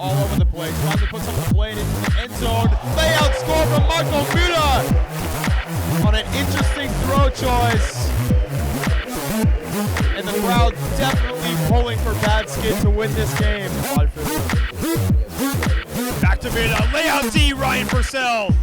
all over the place. Finally puts up the play into the end zone. Layout score from Mcintire on an interesting throw choice. And the crowd definitely pulling for Bad Skin to win this game. Back to Miller, layout D, Ryan Purcell.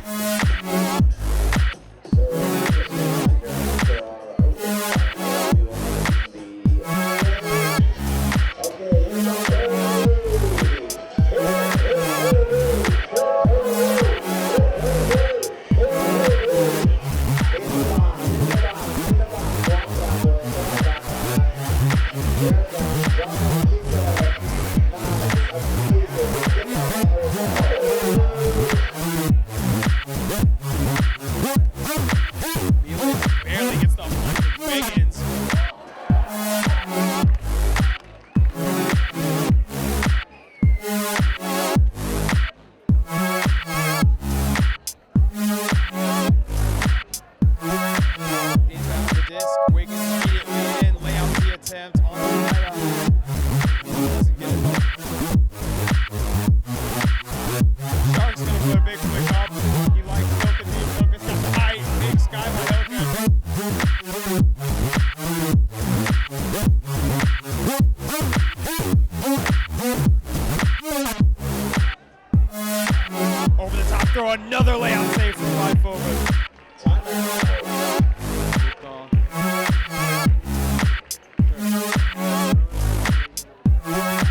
Another layout save from wide forward.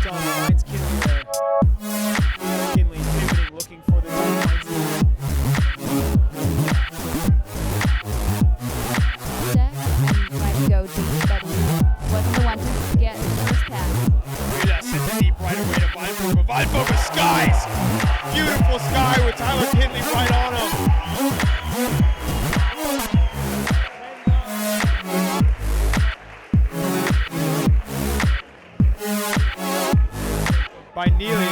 John finds Kinley there. Kinley pivoting, looking for the lines. Tried to go deep, but he wasn't the one to get the first pass. That sends it deep right away to Windmill. Windmill skies! Beautiful sky with Tyler Kinley right on him. By Neely.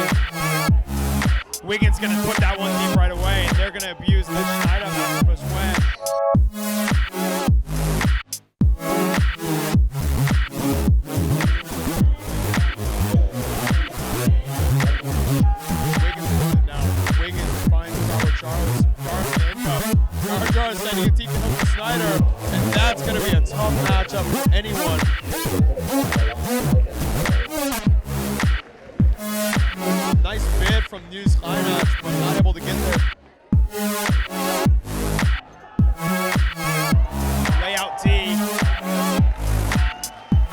Wiggins gonna put that one deep right away, and they're gonna abuse the Schneider push when. Charles sending a deep to Schneider, and that's going to be a tough matchup for anyone. Nice bid from News Reinhardt, but not able to get there. Layout D.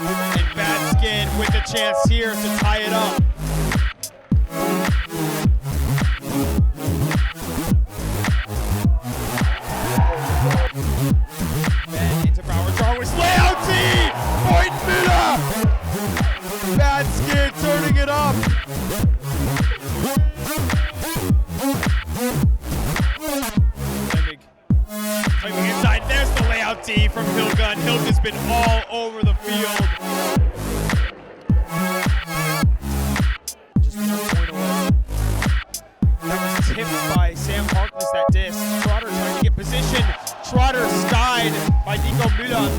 And Bad Skin with the chance here to tie it up. Bad Skin turning it up. Claiming inside. There's the layout D from Hilco. Hilco's been all over the field. Just 1 point away. That was tipped by Sam Harkness, that disc. Trotter trying to get position. Trotter skied by Nico Müller.